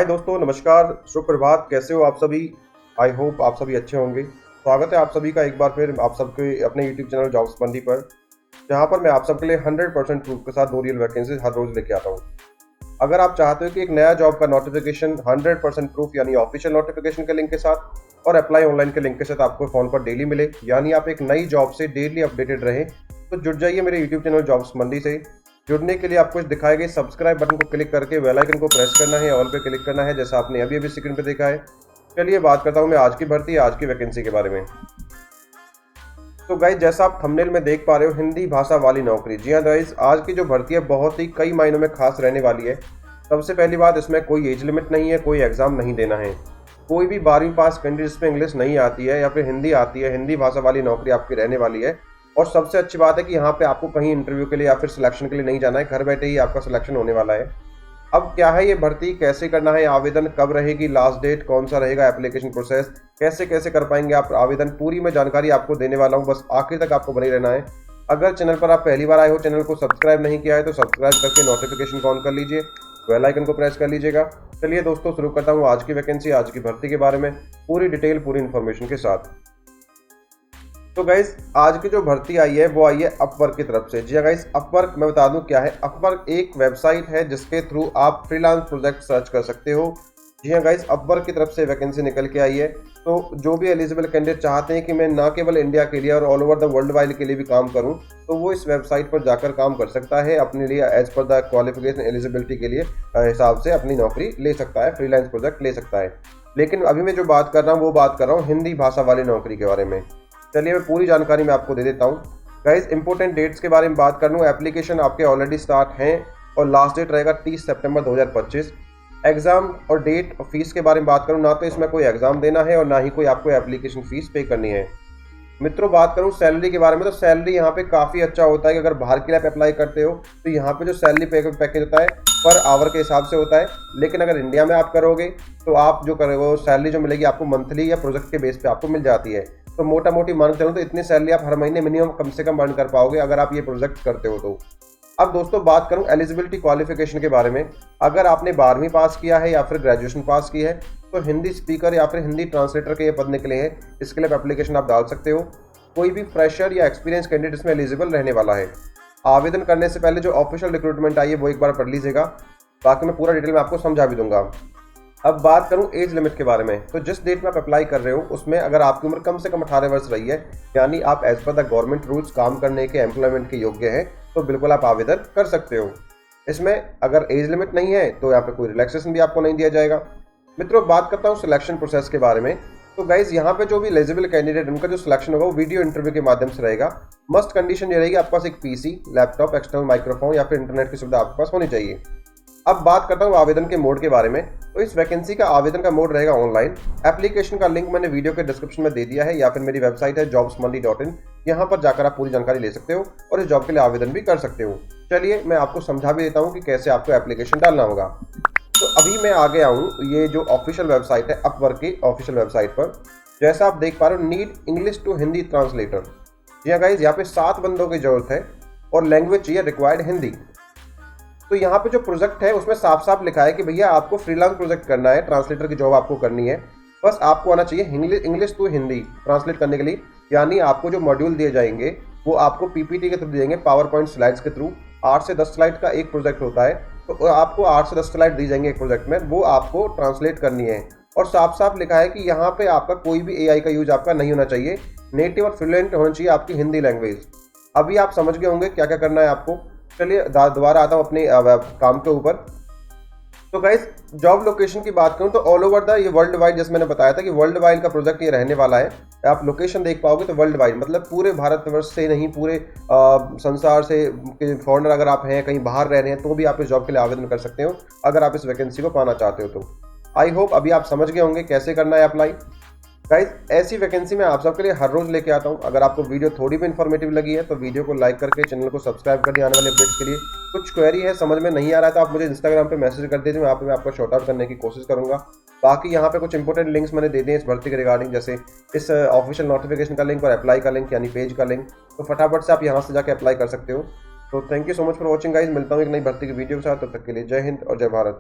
दोस्तों, नमस्कार, सुप्रभात। कैसे हो आप सभी? आई होप आप सभी अच्छे होंगे। स्वागत है आप सभी का एक बार फिर आप सबके अपने यूट्यूब चैनल जॉब्स मंडी पर, जहां पर मैं आप सबके लिए 100% प्रूफ के साथ 2 रियल वैकेंसीज हर रोज लेके आता हूं। अगर आप चाहते हो कि एक नया जॉब का नोटिफिकेशन 100% प्रूफ यानी ऑफिशियल नोटिफिकेशन के लिंक के साथ और अप्लाई ऑनलाइन के लिंक के साथ आपको फोन पर डेली मिले, यानी आप एक नई जॉब से डेली अपडेटेड रहें, तो जुड़ जाइए मेरे यूट्यूब चैनल जॉब्स मंडी से। जुड़ने के लिए आपको दिखाए गए सब्सक्राइब बटन को क्लिक करके बेल आइकन को प्रेस करना है, ऑल पे क्लिक करना है, जैसा आपने अभी स्क्रीन पे देखा है। चलिए बात करता हूं मैं आज की भर्ती, आज की वैकेंसी के बारे में। तो गाइज, जैसा आप थंबनेल में देख पा रहे हो, हिंदी भाषा वाली नौकरी। जी हाँ गाइज, आज की जो भर्ती है बहुत ही कई मायनों में खास रहने वाली है। सबसे पहली बात, इसमें कोई एज लिमिट नहीं है, कोई एग्जाम नहीं देना है। कोई भी 12वीं पास कैंडिडेट जिसमें इंग्लिश नहीं आती है या फिर हिंदी आती है, हिंदी भाषा वाली नौकरी आपकी रहने वाली है। और सबसे अच्छी बात है कि यहाँ पे आपको कहीं इंटरव्यू के लिए या फिर सिलेक्शन के लिए नहीं जाना है, घर बैठे ही आपका सिलेक्शन होने वाला है। अब क्या है ये भर्ती, कैसे करना है आवेदन, कब रहेगी लास्ट डेट, कौन सा रहेगा एप्लीकेशन प्रोसेस, कैसे कैसे कर पाएंगे आप आवेदन, पूरी मैं जानकारी आपको देने वाला हूँ। बस आखिर तक आपको बने रहना है। अगर चैनल पर आप पहली बार आए हो, चैनल को सब्सक्राइब नहीं किया है तो सब्सक्राइब करके नोटिफिकेशन को ऑन कर लीजिए, बेल आइकन को प्रेस कर लीजिएगा। चलिए दोस्तों, शुरू करता हूँ आज की वैकेंसी, आज की भर्ती के बारे में पूरी डिटेल, पूरी इन्फॉर्मेशन के साथ। तो गाइस, आज की जो भर्ती आई है वो आई है अपवर्क की तरफ से। जी हाँ गाइस, अपवर्क मैं बता दूं क्या है। अपवर्क एक वेबसाइट है जिसके थ्रू आप फ्रीलांस प्रोजेक्ट सर्च कर सकते हो। जी हाँ गाइस, अपवर्क की तरफ से वैकेंसी निकल के आई है। तो जो भी एलिजिबल कैंडिडेट चाहते हैं कि मैं ना केवल इंडिया के लिए और all over the world wide के लिए भी काम करूं, तो वो इस वेबसाइट पर जाकर काम कर सकता है। अपने लिए as per the qualification eligibility के लिए हिसाब से अपनी नौकरी ले सकता है, फ्रीलांस प्रोजेक्ट ले सकता है। लेकिन अभी मैं जो बात कर रहा हूँ वो बात कर रहा हूँ हिंदी भाषा वाली नौकरी के बारे में। चलिए मैं पूरी जानकारी मैं आपको दे देता हूँ। गाइस, इंपॉर्टेंट डेट्स के बारे में बात कर लूँ। एप्लीकेशन आपके ऑलरेडी स्टार्ट हैं और लास्ट डेट रहेगा 30 सितंबर 2025। एग्जाम और डेट और फीस के बारे में बात करूँ, ना तो इसमें कोई एग्जाम देना है और ना ही कोई आपको एप्लीकेशन फीस पे करनी है। मित्रों, बात करूँ सैलरी के बारे में, तो सैलरी यहाँ पे काफ़ी अच्छा होता है कि अगर बाहर के लिए आप अप्लाई करते हो तो यहाँ पे जो सैलरी पैकेज होता है पर आवर के हिसाब से होता है। लेकिन अगर इंडिया में आप करोगे तो आप जो करोगे सैलरी जो मिलेगी आपको मंथली या प्रोजेक्ट के बेस पे आपको मिल जाती है। तो मोटा मोटी मान के चलो तो इतनी सैलरी आप हर महीने मिनिमम कम से कम अर्न कर पाओगे अगर आप ये प्रोजेक्ट करते हो तो। अब दोस्तों बात करूं एलिजिबिलिटी क्वालिफिकेशन के बारे में। अगर आपने 12वीं पास किया है या फिर ग्रेजुएशन पास की है तो हिंदी स्पीकर या फिर हिंदी ट्रांसलेटर के ये पद निकले हैं, इसके लिए एप्लीकेशन आप डाल सकते हो। कोई भी फ्रेशर या एक्सपीरियंस कैंडिडेट इसमें एलिजिबल रहने वाला है। आवेदन करने से पहले जो ऑफिशियल रिक्रूटमेंट आई है वो एक बार पढ़ लीजिएगा, बाकी मैं पूरा डिटेल में आपको समझा भी दूंगा। अब बात करूं एज लिमिट के बारे में, तो जिस डेट में आप अप्लाई कर रहे हो उसमें अगर आपकी उम्र कम से कम 18 वर्ष रही है, यानी आप as per the government rules काम करने के एम्प्लॉयमेंट के योग्य हैं, तो बिल्कुल आप आवेदन कर सकते हो। इसमें अगर एज लिमिट नहीं है तो यहाँ पे कोई रिलैक्सेशन भी आपको नहीं दिया जाएगा। मित्रों, बात करता हूँ सिलेक्शन प्रोसेस के बारे में। तो गाइज, यहाँ पे जो भी एलिजिबल कैंडिडेट उनका जो सिलेक्शन होगा वो वीडियो इंटरव्यू के माध्यम से रहेगा। मस्ट कंडीशन ये रहेगी आपके पास एक पीसी, लैपटॉप, एक्सटर्नल माइक्रोफोन या फिर इंटरनेट की सुविधा आपके पास होनी चाहिए। अब बात करता हूँ आवेदन के मोड के बारे में। तो इस वैकेंसी का आवेदन का मोड रहेगा ऑनलाइन। एप्लीकेशन का लिंक मैंने वीडियो के डिस्क्रिप्शन में दे दिया है, या फिर मेरी वेबसाइट है jobsmandi.in, यहाँ पर जाकर आप पूरी जानकारी ले सकते हो और इस जॉब के लिए आवेदन भी कर सकते हो। चलिए मैं आपको समझा भी देता हूँ कि कैसे आपको एप्लीकेशन डालना होगा। तो अभी मैं आ गया हूँ ये जो ऑफिशियल वेबसाइट है अपवर्क की ऑफिशियल वेबसाइट पर। जैसा आप देख पा रहे हो, need English to Hindi translator. जी हाँ गाइज, यहाँ पे 7 बंदों की जरूरत है और लैंग्वेज चाहिए रिक्वायर्ड हिंदी। तो यहाँ पे जो प्रोजेक्ट है उसमें साफ साफ लिखा है कि भैया आपको फ्रीलांस प्रोजेक्ट करना है, ट्रांसलेटर की जॉब आपको करनी है। बस आपको आना चाहिए इंग्लिश टू हिंदी ट्रांसलेट करने के लिए, यानी आपको जो मॉड्यूल दिए जाएंगे वो आपको पीपीटी के थ्रू दिए जाएंगे, पावर पॉइंट स्लाइड्स के थ्रू। 8 से 10 स्लाइड का एक प्रोजेक्ट होता है, तो आपको 8 से 10 स्लाइड दी जाएंगे एक प्रोजेक्ट में, वो आपको ट्रांसलेट करनी है। और साफ साफ लिखा है कि यहाँ पे आपका कोई भी एआई का यूज आपका नहीं होना चाहिए, नेटिव और फ्लुएंट होना चाहिए आपकी हिंदी लैंग्वेज। अभी आप समझ गए होंगे क्या क्या करना है आपको। चलिए दोबारा आता हूँ अपने काम के ऊपर। तो गाइस, जॉब लोकेशन की बात करूँ तो ऑल ओवर द ये वर्ल्ड वाइड, जैसे मैंने बताया था कि वर्ल्ड वाइड का प्रोजेक्ट ये रहने वाला है। आप लोकेशन देख पाओगे तो वर्ल्ड वाइड मतलब पूरे भारतवर्ष से नहीं, पूरे संसार से फॉरेनर अगर आप हैं, कहीं बाहर रह रहे हैं, तो भी आप इस जॉब के लिए आवेदन कर सकते हो अगर आप इस वैकेंसी को पाना चाहते हो तो। आई होप अभी आप समझ गए होंगे कैसे करना है अप्लाई। गाइज, ऐसी वैकेंसी मैं आप सबके लिए हर रोज लेके आता हूं। अगर आपको वीडियो थोड़ी भी इन्फॉर्मेटिव लगी है तो वीडियो को लाइक करके चैनल को सब्सक्राइब कर दिए आने वाले अपडेट्स के लिए। कुछ क्वेरी है, समझ में नहीं आ रहा है तो आप मुझे इंस्टाग्राम पे मैसेज कर दीजिए, वहाँ पे मैं आपको शॉर्ट आउट करने की कोशिश करूंगा। बाकी यहाँ पे कुछ इंपॉर्टेंट लिंक्स मैंने दे दिए इस भर्ती के रिगार्डिंग, जैसे इस ऑफिशियल नोटिफिकेशन का लिंक और अप्लाई का लिंक यानी पेज का लिंक, तो फटाफट से आप यहाँ से जाकर अप्लाई कर सकते हो। तो thank you so much for watching guys. मिलता हूँ एक नई भर्ती की वीडियो के साथ, तब तक के लिए जय हिंद और जय भारत।